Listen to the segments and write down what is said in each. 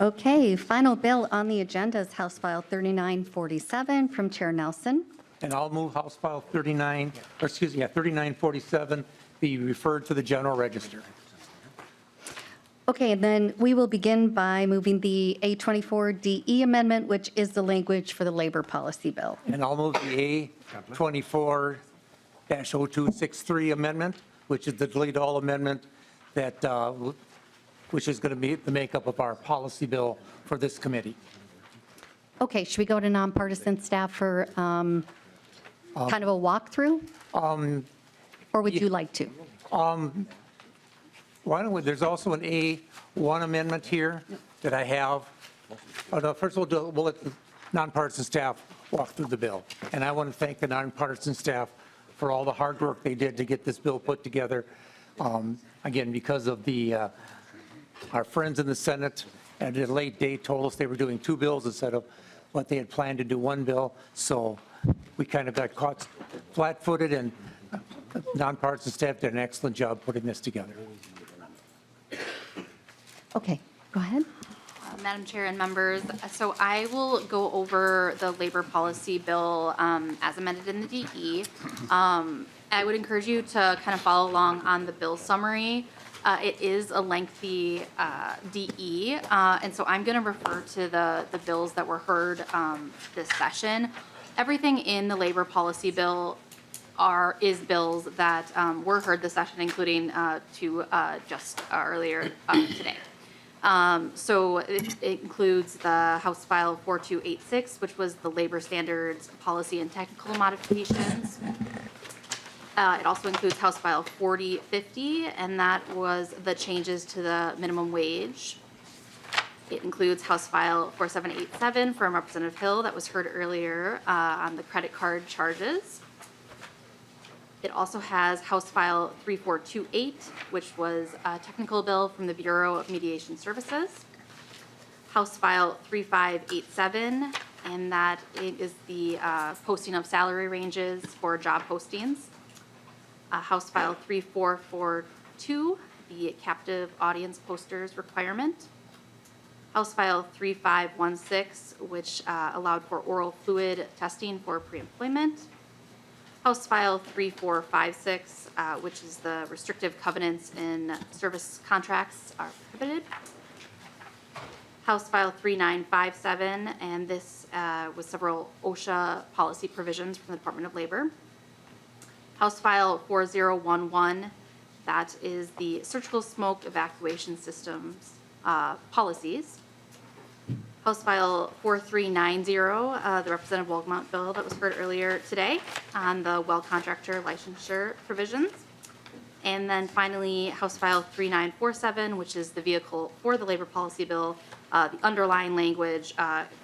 Okay, final bill on the agenda is House File 3947 from Chair Nelson. And I'll move House File 3947 be referred to the General Register. Okay, and then we will begin by moving the A24DE amendment, which is the language for the labor policy bill. And I'll move the A24-0263 amendment, which is the delete all amendment that, which is going to be the makeup of our policy bill for this committee. Okay, should we go to nonpartisan staff for kind of a walkthrough? Or would you like to? Why don't we, there's also an A1 amendment here that I have. Oh, no, first we'll let the nonpartisan staff walk through the bill. And I want to thank the nonpartisan staff for all the hard work they did to get this bill put together. Again, because of our friends in the Senate at a late date told us they were doing two bills instead of what they had planned to do one bill. So we kind of got caught flat-footed, and nonpartisan staff did an excellent job putting this together. Okay, go ahead. Madam Chair and members, so I will go over the labor policy bill as amended in the DE. I would encourage you to kind of follow along on the bill summary. It is a lengthy DE, and so I'm going to refer to the bills that were heard this session. Everything in the labor policy bill is bills that were heard this session, including two just earlier today. So it includes the House File 4286, which was the labor standards policy and technical modifications. It also includes House File 4050, and that was the changes to the minimum wage. It includes House File 4787 from Representative Hill that was heard earlier on the credit card charges. It also has House File 3428, which was a technical bill from the Bureau of Mediation Services. House File 3587, and that is the posting of salary ranges for job postings. House File 3442, the captive audience posters requirement. House File 3516, which allowed for oral fluid testing for pre-employment. House File 3456, which is the restrictive covenants in service contracts are prohibited. House File 3957, and this was several OSHA policy provisions from the Department of Labor. House File 4011, that is the surgical smoke evacuation systems policies. House File 4390, the Representative Wolgamott bill that was heard earlier today on the well contractor licensure provisions. And then finally, House File 3947, which is the vehicle for the labor policy bill. The underlying language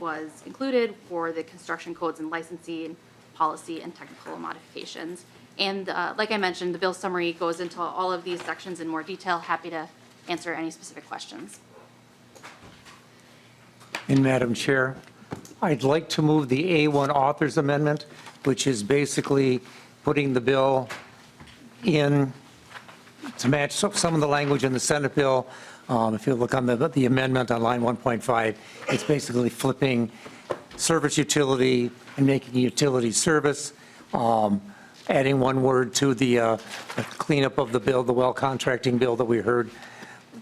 was included for the construction codes and licensing policy and technical modifications. And like I mentioned, the bill summary goes into all of these sections in more detail. Happy to answer any specific questions. And Madam Chair, I'd like to move the A1 authors amendment, which is basically putting the bill in to match some of the language in the Senate bill. If you look on the amendment on line 1.5, it's basically flipping service utility and making utility service, adding one word to the cleanup of the bill, the well contracting bill that we heard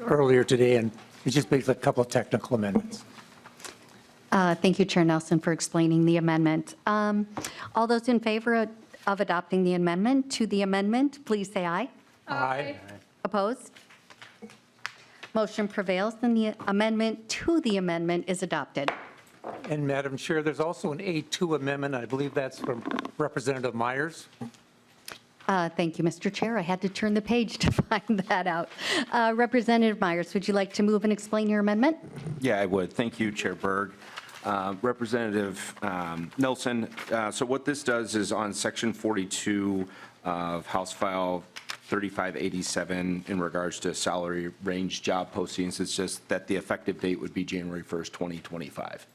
earlier today, and it's just basically a couple of technical amendments. Thank you, Chair Nelson, for explaining the amendment. All those in favor of adopting the amendment to the amendment, please say aye. Aye. Opposed? Motion prevails, and the amendment to the amendment is adopted. And Madam Chair, there's also an A2 amendment. I believe that's from Representative Myers. Thank you, Mr. Chair. I had to turn the page to find that out. Representative Myers, would you like to move and explain your amendment? Yeah, I would. Thank you, Chair Berg. Representative Nelson, so what this does is on Section 42 of House File 3587 in regards to salary range job postings, it's just that the effective date would be January 1st, 2025.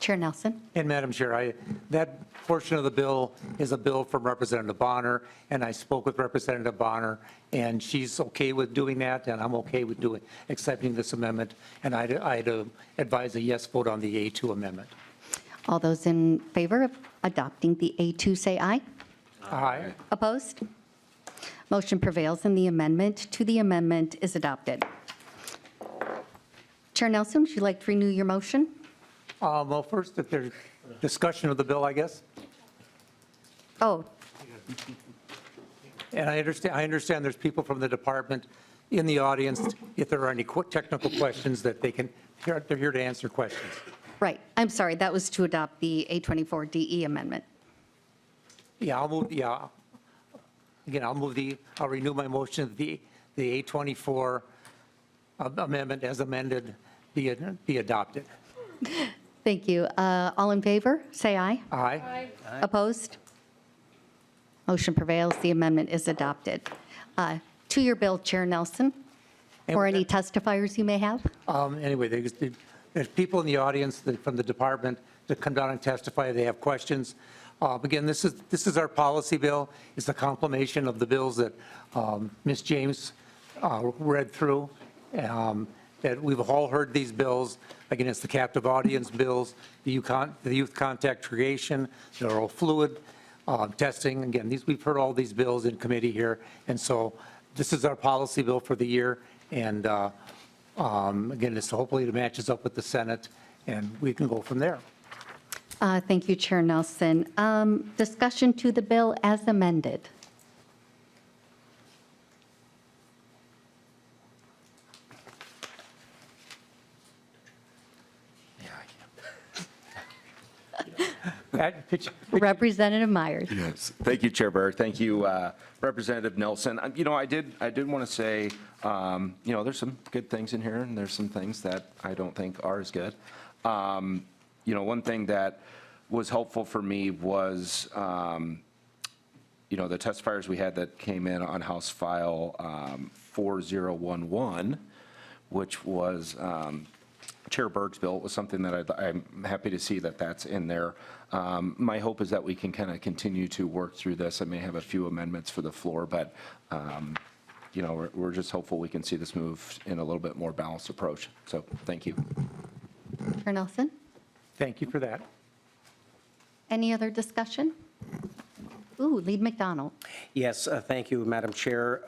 Chair Nelson. And Madam Chair, that portion of the bill is a bill from Representative Bonner, and I spoke with Representative Bonner, and she's okay with doing that, and I'm okay with accepting this amendment, and I'd advise a yes vote on the A2 amendment. All those in favor of adopting the A2, say aye. Aye. Opposed? Motion prevails, and the amendment to the amendment is adopted. Chair Nelson, would you like to renew your motion? Well, first, if there's discussion of the bill, I guess. Oh, And I understand there's people from the department in the audience. If there are any technical questions that they're here to answer questions. right. I'm sorry, that was to adopt the A24DE amendment. Yeah, I'll renew my motion that the A24 amendment as amended be adopted. Thank you. All in favor, say aye. Aye. Opposed? Motion prevails, the amendment is adopted. To your bill, Chair Nelson, And or with any testifiers you may have. Anyway, there's people in the audience from the department that come down and testify. They have questions. Again, this is our policy bill. It's a compilation of the bills that Ms. James read through. That we've all heard these bills. Again, it's the captive audience bills, the youth contact creation, the oral fluid testing. Again, we've heard all these bills in committee here. And so this is our policy bill for the year. And again, hopefully it matches up with the Senate, and we can go from there. Thank you, Chair Nelson. Discussion to the bill as amended. Representative Myers. Yes. Thank you, Chair Berg. Thank you, Representative Nelson. I did want to say, there's some good things in here, and there's some things that I don't think are as good. One thing that was helpful for me was, the testifiers we had that came in on House File 4011, which was Chair Berg's bill. It was something that I'm happy to see that that's in there. My hope is that we can kind of continue to work through this. I may have a few amendments for the floor, but we're just hopeful we can see this move in a little bit more balanced approach. So thank you. Chair Nelson, Thank you for that. any other discussion? Ooh, Lead McDonald. Yes, thank you, Madam Chair.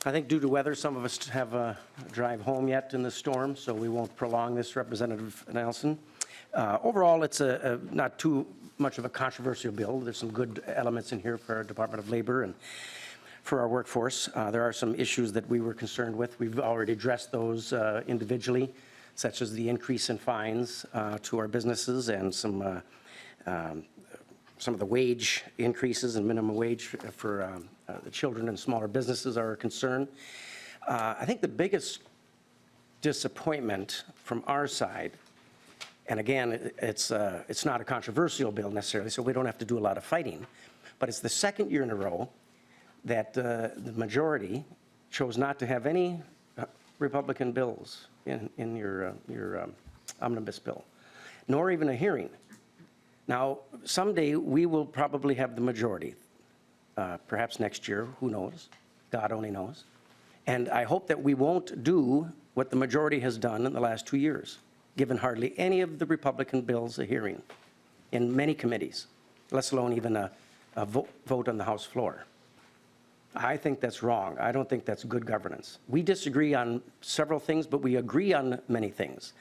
I think due to weather, some of us have a drive home yet in the storm, so we won't prolong this, Representative Nelson. Overall, it's not too much of a controversial bill. There's some good elements in here for our Department of Labor and for our workforce. There are some issues that we were concerned with. We've already addressed those individually, such as the increase in fines to our businesses and some of the wage increases and minimum wage for the children and smaller businesses are a concern. I think the biggest disappointment from our side, and again, it's not a controversial bill necessarily, so we don't have to do a lot of fighting, but it's the second year in a row that the majority chose not to have any Republican bills in your omnibus bill, nor even a hearing. Now, someday we will probably have the majority, perhaps next year, who knows? God only knows. And I hope that we won't do what the majority has done in the last 2 years, given hardly any of the Republican bills a hearing in many committees, let alone even a vote on the House floor. I think that's wrong. I don't think that's good governance. We disagree on several things, but we agree on many things.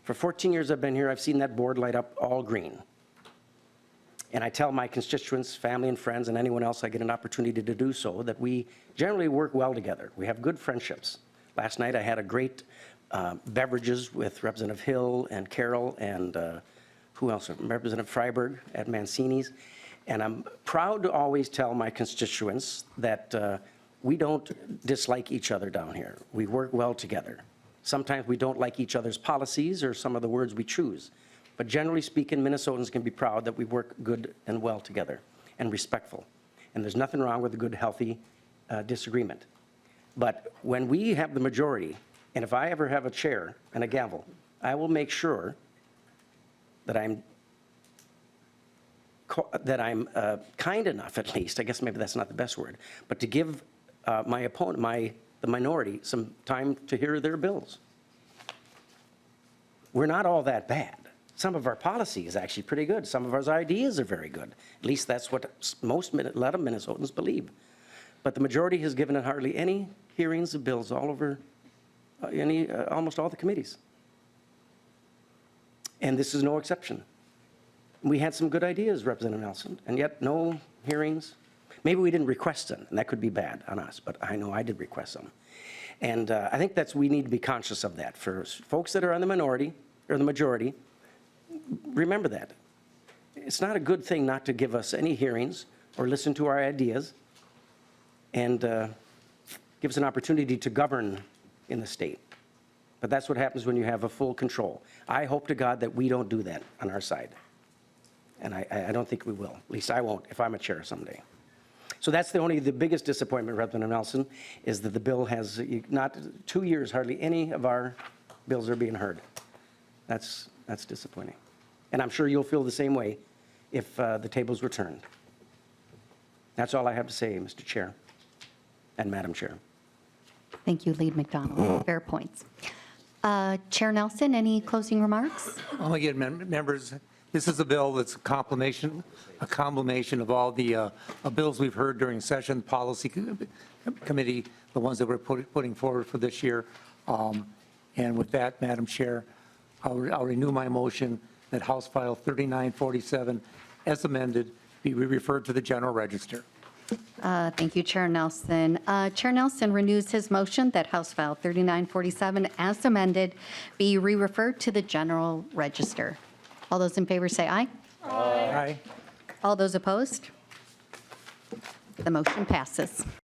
For 14 years I've been here, I've seen that board light up all green. And I tell my constituents, family and friends, and anyone else I get an opportunity to do so, that we generally work well together. We have good friendships. Last night I had a great beverages with Representative Hill and Carroll and who else? Representative Freiberg at Mancini's. And I'm proud to always tell my constituents that we don't dislike each other down here. We work well together. Sometimes we don't like each other's policies or some of the words we choose. But generally speaking, Minnesotans can be proud that we work good and well together and respectful. And there's nothing wrong with a good, healthy disagreement. But when we have the majority, and if I ever have a chair and a gavel, I will make sure that I'm kind enough, at least, I guess maybe that's not the best word, but to give my opponent, the minority, some time to hear their bills. We're not all that bad. Some of our policy is actually pretty good. Some of our ideas are very good. At least that's what a lot of Minnesotans believe. But the majority has given it hardly any hearings of bills all over almost all the committees. And this is no exception. We had some good ideas, Representative Nelson, and yet no hearings. Maybe we didn't request them, and that could be bad on us, but I know I did request them. And I think we need to be conscious of that. For folks that are on the minority, or the majority, remember that. It's not a good thing not to give us any hearings or listen to our ideas and give us an opportunity to govern in the state. But that's what happens when you have a full control. I hope to God that we don't do that on our side. And I don't think we will. At least I won't if I'm a chair someday. So that's the biggest disappointment, Representative Nelson, is that the bill has not 2 years, hardly any of our bills are being heard. That's disappointing. And I'm sure you'll feel the same way if the tables were turned. That's all I have to say, Mr. Chair and Madam Chair. Thank you, Lead McDonald. Fair points. Chair Nelson, any closing remarks? Again, members, this is a bill that's a combination of all the bills we've heard during session, policy committee, the ones that we're putting forward for this year. And with that, Madam Chair, I'll renew my motion that House File 3947, as amended, be referred to the General Register. Thank you, Chair Nelson. Chair Nelson renews his motion that House File 3947, as amended, be re-referred to the General Register. All those in favor say aye. Aye. All those opposed? The motion passes.